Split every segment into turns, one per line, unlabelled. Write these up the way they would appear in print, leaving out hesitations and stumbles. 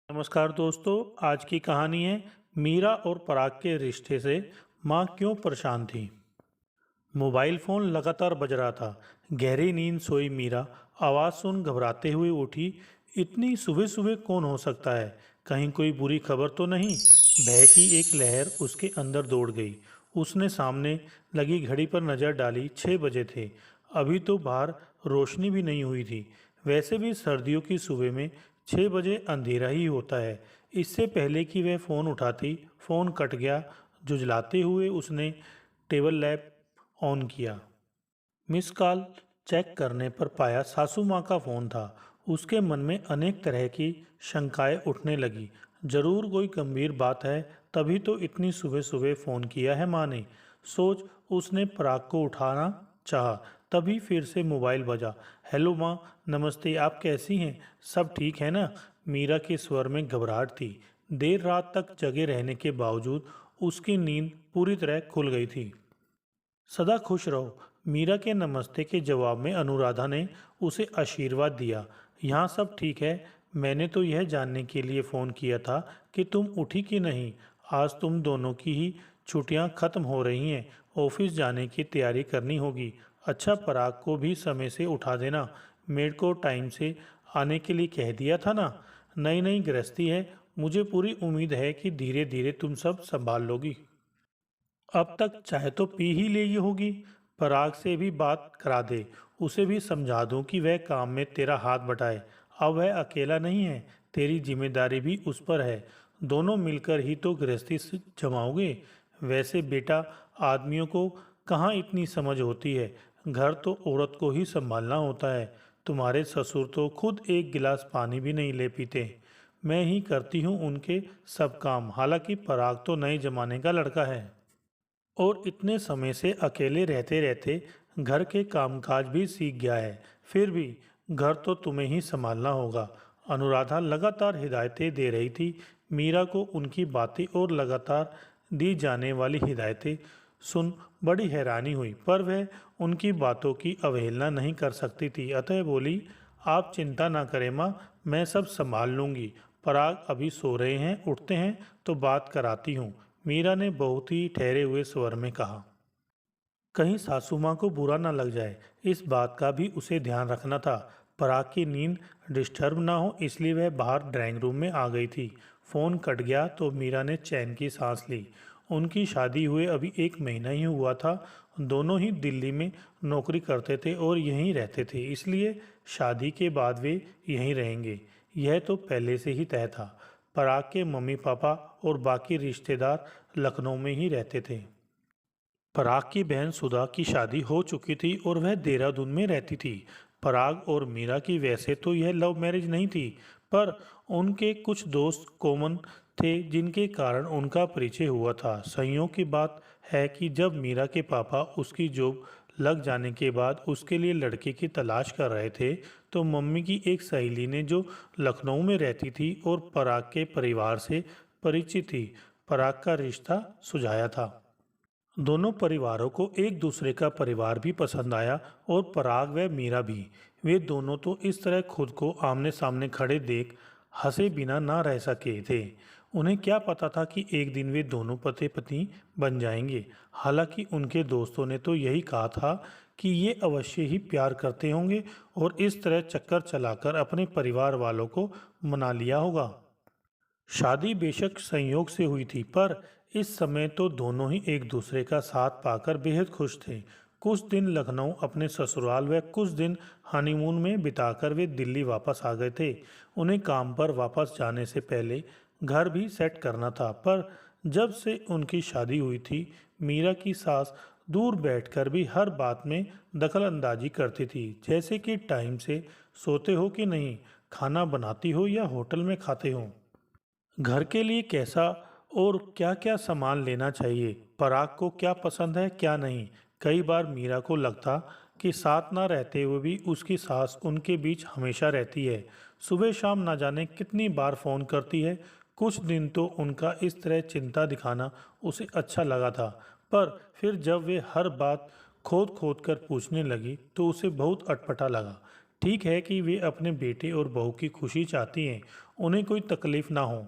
नमस्कार दोस्तों। आज की कहानी है मीरा और पराग के रिश्ते से माँ क्यों परेशान थी। मोबाइल फोन लगातार बज रहा था। गहरी नींद सोई मीरा आवाज़ सुन घबराते हुए उठी। इतनी सुबह सुबह कौन हो सकता है, कहीं कोई बुरी खबर तो नहीं। भय की एक लहर उसके अंदर दौड़ गई। उसने सामने लगी घड़ी पर नज़र डाली। 6 बजे थे। अभी तो बाहर रोशनी भी नहीं हुई थी। वैसे भी सर्दियों की सुबह में 6 बजे अंधेरा ही होता है। इससे पहले कि वह फ़ोन उठाती, फ़ोन कट गया। जुझलाते हुए उसने टेबल लैंप ऑन किया। मिस कॉल चेक करने पर पाया सासू माँ का फ़ोन था। उसके मन में अनेक तरह की शंकाएं उठने लगी। जरूर कोई गंभीर बात है, तभी तो इतनी सुबह सुबह फ़ोन किया है माँ ने। सोच उसने पराग को उठाना चाहा, तभी फिर से मोबाइल बजा। हेलो माँ, नमस्ते, आप कैसी हैं? सब ठीक है ना? मीरा के स्वर में घबराहट थी। देर रात तक जगे रहने के बावजूद उसकी नींद पूरी तरह खुल गई थी। सदा खुश रहो। मीरा के नमस्ते के जवाब में अनुराधा ने उसे आशीर्वाद दिया। यहाँ सब ठीक है। मैंने तो यह जानने के लिए फ़ोन किया था कि तुम उठी कि नहीं। आज तुम दोनों की ही छुट्टियाँ खत्म हो रही हैं। ऑफिस जाने की तैयारी करनी होगी। अच्छा, पराग को भी समय से उठा देना। मेड को टाइम से आने के लिए कह दिया था ना। नई नई गृहस्थी है। मुझे पूरी उम्मीद है कि धीरे धीरे तुम सब संभाल लोगी। अब तक चाय तो पी ही ली होगी। पराग से भी बात करा दे। उसे भी समझा दूं कि वह काम में तेरा हाथ बटाए। अब वह अकेला नहीं है। तेरी जिम्मेदारी भी उस पर है। दोनों मिलकर ही तो गृहस्थी से जमाओगे। वैसे बेटा, आदमियों को कहाँ इतनी समझ होती है। घर तो औरत को ही संभालना होता है। तुम्हारे ससुर तो खुद एक गिलास पानी भी नहीं ले पीते। मैं ही करती हूँ उनके सब काम। हालांकि पराग तो नए जमाने का लड़का है और इतने समय से अकेले रहते रहते घर के कामकाज भी सीख गया है। फिर भी घर तो तुम्हें ही संभालना होगा। अनुराधा लगातार हिदायतें दे रही थी। मीरा को उनकी बातें और लगातार दी जाने वाली हिदायतें सुन बड़ी हैरानी हुई, पर वह उनकी बातों की अवहेलना नहीं कर सकती थी। अतः बोली, आप चिंता ना करें माँ, मैं सब संभाल लूँगी। पराग अभी सो रहे हैं, उठते हैं तो बात कराती हूँ। मीरा ने बहुत ही ठहरे हुए स्वर में कहा। कहीं सासू माँ को बुरा ना लग जाए, इस बात का भी उसे ध्यान रखना था। पराग की नींद डिस्टर्ब ना हो, इसलिए वह बाहर ड्राइंग रूम में आ गई थी। फ़ोन कट गया तो मीरा ने चैन की सांस ली। उनकी शादी हुए अभी 1 महीना ही हुआ था। दोनों ही दिल्ली में नौकरी करते थे और यहीं रहते थे, इसलिए शादी के बाद वे यहीं रहेंगे, यह तो पहले से ही तय था। पराग के मम्मी पापा और बाकी रिश्तेदार लखनऊ में ही रहते थे। पराग की बहन सुधा की शादी हो चुकी थी और वह देहरादून में रहती थी। पराग और मीरा की वैसे तो यह लव मैरिज नहीं थी, पर उनके कुछ दोस्त कॉमन थे जिनके कारण उनका परिचय हुआ था। संयोग की बात है कि जब मीरा के पापा उसकी जॉब लग जाने के बाद उसके लिए लड़के की तलाश कर रहे थे, तो मम्मी की एक सहेली ने, जो लखनऊ में रहती थी और पराग के परिवार से परिचित थी, पराग का रिश्ता सुझाया था। दोनों परिवारों को एक दूसरे का परिवार भी पसंद आया और पराग व मीरा भी। वे दोनों तो इस तरह खुद को आमने सामने खड़े देख हंसे बिना ना रह सके थे। उन्हें क्या पता था कि एक दिन वे दोनों पति पत्नी बन जाएंगे। हालांकि उनके दोस्तों ने तो यही कहा था कि ये अवश्य ही प्यार करते होंगे और इस तरह चक्कर चलाकर अपने परिवार वालों को मना लिया होगा। शादी बेशक संयोग से हुई थी, पर इस समय तो दोनों ही एक दूसरे का साथ पाकर बेहद खुश थे। कुछ दिन लखनऊ अपने ससुराल व कुछ दिन हनीमून में बिताकर वे दिल्ली वापस आ गए थे। उन्हें काम पर वापस जाने से पहले घर भी सेट करना था, पर जब से उनकी शादी हुई थी, मीरा की सास दूर बैठकर भी हर बात में दखल अंदाजी करती थी। जैसे कि टाइम से सोते हो कि नहीं, खाना बनाती हो या होटल में खाते हो, घर के लिए कैसा और क्या क्या सामान लेना चाहिए, पराग को क्या पसंद है क्या नहीं। कई बार मीरा को लगता कि साथ ना रहते हुए भी उसकी सास उनके बीच हमेशा रहती है। सुबह शाम ना जाने कितनी बार फ़ोन करती है। कुछ दिन तो उनका इस तरह चिंता दिखाना उसे अच्छा लगा था, पर फिर जब वे हर बात खोद खोद कर पूछने लगी तो उसे बहुत अटपटा लगा। ठीक है कि वे अपने बेटे और बहू की खुशी चाहती हैं उन्हें कोई तकलीफ ना हो,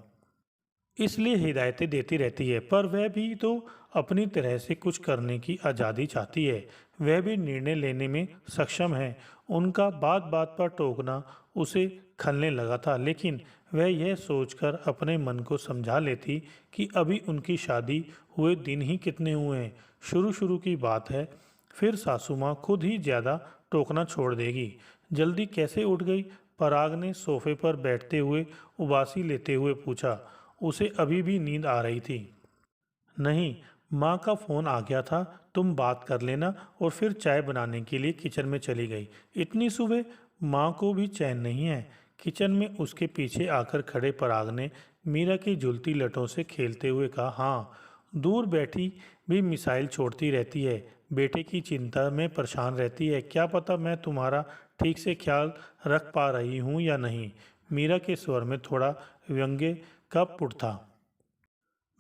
इसलिए हिदायतें देती रहती है। पर वह भी तो अपनी तरह से कुछ करने की आज़ादी चाहती है। वह भी निर्णय लेने में सक्षम है। उनका बात बात पर टोकना उसे खलने लगा था, लेकिन वह यह सोचकर अपने मन को समझा लेती कि अभी उनकी शादी हुए दिन ही कितने हुए हैं, शुरू शुरू की बात है। फिर सासू माँ खुद ही ज़्यादा टोकना छोड़ देगी। जल्दी कैसे उठ गई? पराग ने सोफे पर बैठते हुए उबासी लेते हुए पूछा। उसे अभी भी नींद आ रही थी। नहीं, माँ का फ़ोन आ गया था, तुम बात कर लेना। और फिर चाय बनाने के लिए किचन में चली गई। इतनी सुबह? माँ को भी चैन नहीं है। किचन में उसके पीछे आकर खड़े पराग ने मीरा की झुलती लटों से खेलते हुए कहा, हाँ, दूर बैठी भी मिसाइल छोड़ती रहती है, बेटे की चिंता में परेशान रहती है। क्या पता मैं तुम्हारा ठीक से ख्याल रख पा रही हूँ या नहीं। मीरा के स्वर में थोड़ा व्यंग्य का पुट था।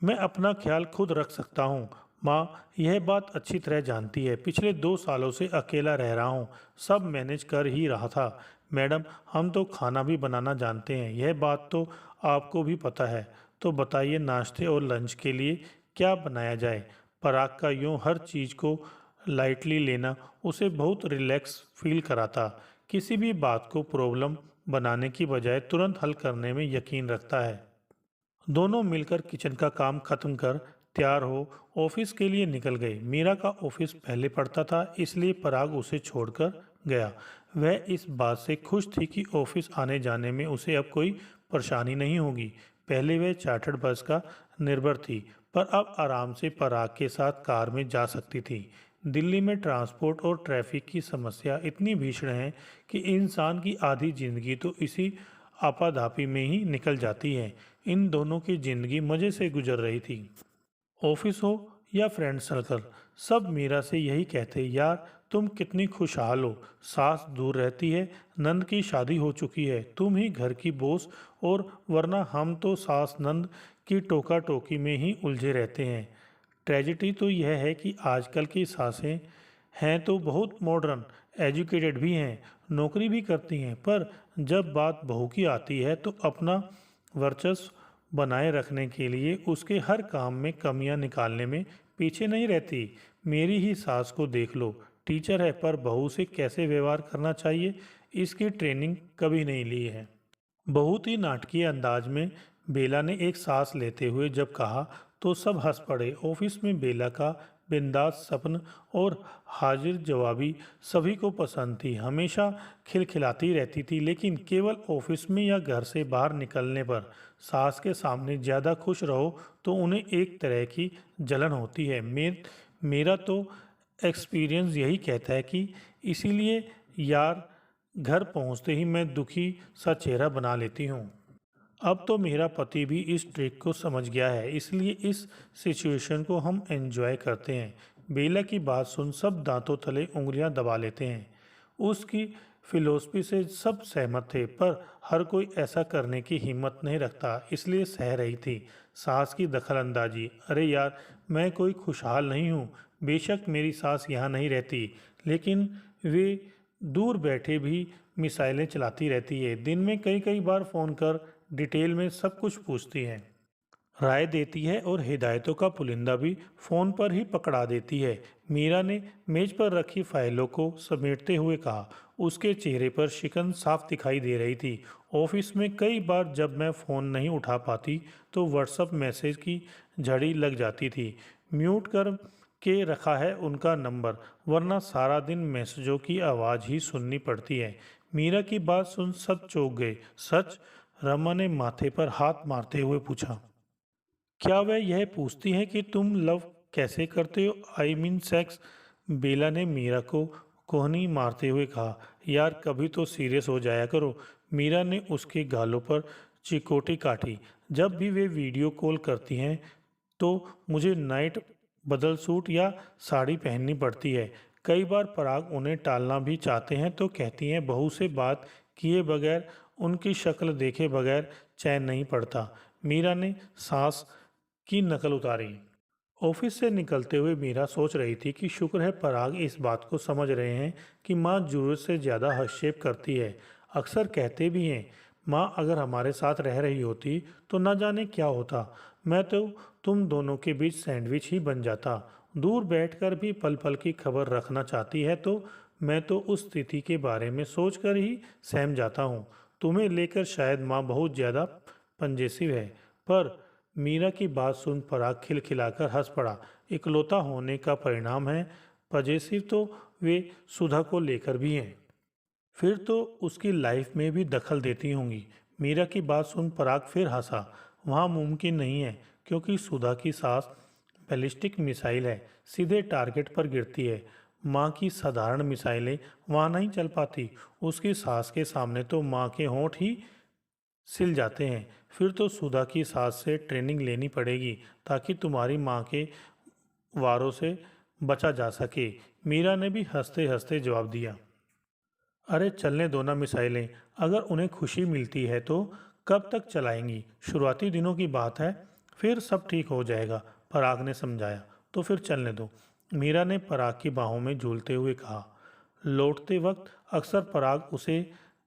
मैं अपना ख्याल खुद रख सकता हूँ। माँ यह बात अच्छी तरह जानती है। पिछले 2 सालों से अकेला रह रहा हूँ, सब मैनेज कर ही रहा था। मैडम, हम तो खाना भी बनाना जानते हैं, यह बात तो आपको भी पता है। तो बताइए, नाश्ते और लंच के लिए क्या बनाया जाए? पराग का यूँ हर चीज़ को लाइटली लेना उसे बहुत रिलैक्स फील कराता। किसी भी बात को प्रॉब्लम बनाने की बजाय तुरंत हल करने में यकीन रखता है। दोनों मिलकर किचन का काम खत्म कर तैयार हो ऑफिस के लिए निकल गए। मीरा का ऑफिस पहले पड़ता था, इसलिए पराग उसे छोड़कर गया। वह इस बात से खुश थी कि ऑफिस आने जाने में उसे अब कोई परेशानी नहीं होगी। पहले वह चार्टर्ड बस का निर्भर थी, पर अब आराम से पराग के साथ कार में जा सकती थी। दिल्ली में ट्रांसपोर्ट और ट्रैफिक की समस्या इतनी भीषण है कि इंसान की आधी जिंदगी तो इसी आपाधापी में ही निकल जाती है। इन दोनों की जिंदगी मज़े से गुजर रही थी। ऑफिस हो या फ्रेंड सर्कल, सब मीरा से यही कहते, यार तुम कितनी खुशहाल हो। सास दूर रहती है, नंद की शादी हो चुकी है, तुम ही घर की बॉस, और वरना हम तो सास नंद की टोका टोकी में ही उलझे रहते हैं। ट्रेजिडी तो यह है कि आजकल की सासें हैं तो बहुत मॉडर्न, एजुकेटेड भी हैं, नौकरी भी करती हैं, पर जब बात बहू की आती है तो अपना वर्चस्व बनाए रखने के लिए उसके हर काम में कमियां निकालने में पीछे नहीं रहती। मेरी ही सास को देख लो, टीचर है पर बहू से कैसे व्यवहार करना चाहिए इसकी ट्रेनिंग कभी नहीं ली है। बहुत ही नाटकीय अंदाज में बेला ने एक सांस लेते हुए जब कहा तो सब हंस पड़े। ऑफिस में बेला का बिंदास सपन और हाजिर जवाबी सभी को पसंद थी। हमेशा खिलखिलाती रहती थी, लेकिन केवल ऑफिस में या घर से बाहर निकलने पर सास के सामने ज़्यादा खुश रहो तो उन्हें एक तरह की जलन होती है। मेरा तो एक्सपीरियंस यही कहता है कि इसीलिए यार घर पहुंचते ही मैं दुखी सा चेहरा बना लेती हूँ। अब तो मेरा पति भी इस ट्रिक को समझ गया है, इसलिए इस सिचुएशन को हम एंजॉय करते हैं। बेला की बात सुन सब दांतों तले उंगलियां दबा लेते हैं। उसकी फिलॉसफी से सब सहमत थे, पर हर कोई ऐसा करने की हिम्मत नहीं रखता, इसलिए सह रही थी। सास की दखलंदाजी, अरे यार, मैं कोई खुशहाल नहीं हूँ। बेशक मेरी सास यहाँ नहीं रहती, लेकिन वे दूर बैठे भी मिसाइलें चलाती रहती है। दिन में कई कई बार फ़ोन कर डिटेल में सब कुछ पूछती है, राय देती है और हिदायतों का पुलिंदा भी फ़ोन पर ही पकड़ा देती है। मीरा ने मेज पर रखी फाइलों को समेटते हुए कहा। उसके चेहरे पर शिकन साफ दिखाई दे रही थी। ऑफिस में कई बार जब मैं फ़ोन नहीं उठा पाती तो व्हाट्सएप मैसेज की झड़ी लग जाती थी। म्यूट कर के रखा है उनका नंबर, वरना सारा दिन मैसेजों की आवाज़ ही सुननी पड़ती है। मीरा की बात सुन सब चौंक गए। सच? रमा ने माथे पर हाथ मारते हुए पूछा। क्या वह यह पूछती हैं कि तुम लव कैसे करते हो, आई मीन सेक्स? बेला ने मीरा को कोहनी मारते हुए कहा। यार कभी तो सीरियस हो जाया करो। मीरा ने उसके गालों पर चिकोटी काटी। जब भी वे वीडियो कॉल करती हैं तो मुझे नाइट बदल सूट या साड़ी पहननी पड़ती है। कई बार पराग उन्हें टालना भी चाहते हैं तो कहती हैं बहू से बात किए बगैर, उनकी शक्ल देखे बगैर चैन नहीं पड़ता। मीरा ने सांस की नकल उतारी। ऑफिस से निकलते हुए मीरा सोच रही थी कि शुक्र है पराग इस बात को समझ रहे हैं कि माँ जरूरत से ज़्यादा हस्तक्षेप करती है। अक्सर कहते भी हैं माँ अगर हमारे साथ रह रही होती तो न जाने क्या होता। मैं तो तुम दोनों के बीच सैंडविच ही बन जाता। दूर बैठकर भी पल पल की खबर रखना चाहती है तो मैं तो उस स्थिति के बारे में सोचकर ही सहम जाता हूँ। तुम्हें लेकर शायद माँ बहुत ज़्यादा पंजेसिव है। पर मीरा की बात सुन पराग खिलखिलाकर हंस पड़ा। इकलौता होने का परिणाम है। पजेसिव तो वे सुधा को लेकर भी हैं। फिर तो उसकी लाइफ में भी दखल देती होंगी। मीरा की बात सुन पराग फिर हंसा। वहाँ मुमकिन नहीं है क्योंकि सुधा की सास बैलिस्टिक मिसाइल है, सीधे टारगेट पर गिरती है। माँ की साधारण मिसाइलें वहाँ नहीं चल पाती। उसकी सास के सामने तो माँ के होंठ ही सिल जाते हैं। फिर तो सुधा की सास से ट्रेनिंग लेनी पड़ेगी ताकि तुम्हारी माँ के वारों से बचा जा सके। मीरा ने भी हंसते हंसते जवाब दिया। अरे चलने दो ना मिसाइलें। अगर उन्हें खुशी मिलती है तो कब तक चलाएंगी? शुरुआती दिनों की बात है, फिर सब ठीक हो जाएगा, पराग ने समझाया। तो फिर चलने दो, मीरा ने पराग की बाहों में झूलते हुए कहा। लौटते वक्त अक्सर पराग उसे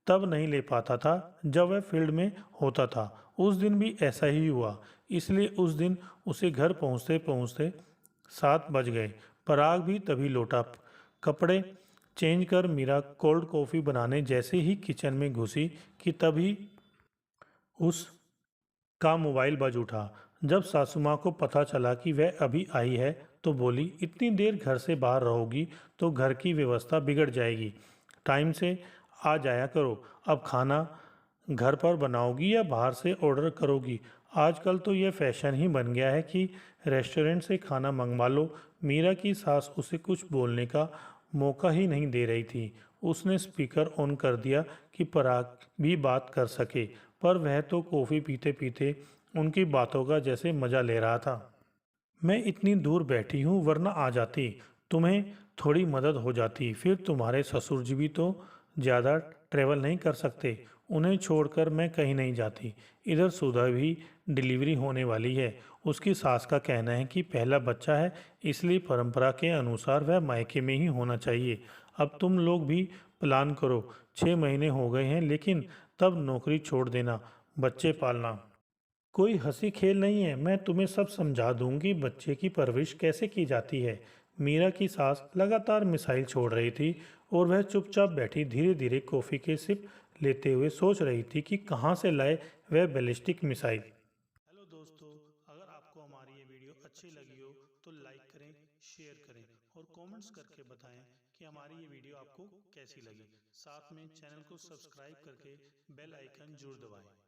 तब नहीं ले पाता था जब वह फील्ड में होता था। उस दिन भी ऐसा ही हुआ, इसलिए उस दिन उसे घर पहुंचते पहुंचते 7 बज गए। पराग भी तभी लौटा। कपड़े चेंज कर मीरा कोल्ड कॉफ़ी बनाने जैसे ही किचन में घुसी कि तभी उस का मोबाइल बज उठा। जब सासू माँ को पता चला कि वह अभी आई है तो बोली, इतनी देर घर से बाहर रहोगी तो घर की व्यवस्था बिगड़ जाएगी। टाइम से आ जाया करो। अब खाना घर पर बनाओगी या बाहर से ऑर्डर करोगी? आजकल तो यह फैशन ही बन गया है कि रेस्टोरेंट से खाना मंगवा लो। मीरा की सास उसे कुछ बोलने का मौका ही नहीं दे रही थी। उसने स्पीकर ऑन कर दिया कि पराग भी बात कर सके, पर वह तो कॉफ़ी पीते पीते उनकी बातों का जैसे मज़ा ले रहा था। मैं इतनी दूर बैठी हूँ, वरना आ जाती, तुम्हें थोड़ी मदद हो जाती। फिर तुम्हारे ससुर जी भी तो ज़्यादा ट्रैवल नहीं कर सकते, उन्हें छोड़कर मैं कहीं नहीं जाती। इधर सुधा भी डिलीवरी होने वाली है। उसकी सास का कहना है कि पहला बच्चा है, इसलिए परंपरा के अनुसार वह मायके में ही होना चाहिए। अब तुम लोग भी प्लान करो। 6 महीने हो गए हैं, लेकिन तब नौकरी छोड़ देना, बच्चे पालना कोई हंसी खेल नहीं है। मैं तुम्हें सब समझा दूंगी बच्चे की परवरिश कैसे की जाती है। मीरा की सास लगातार मिसाइल छोड़ रही थी और वह चुपचाप बैठी धीरे धीरे कॉफ़ी के सिप लेते हुए सोच रही थी कि कहाँ से लाए वह बैलिस्टिक मिसाइल। हेलो दोस्तों, अगर आपको हमारी ये वीडियो अच्छी लगी हो तो लाइक करें, शेयर करें और कमेंट्स करके बताएं कि हमारी ये वीडियो आपको कैसी लगी। साथ में चैनल को सब्सक्राइब करके बेल आइकन जरूर दबाएं।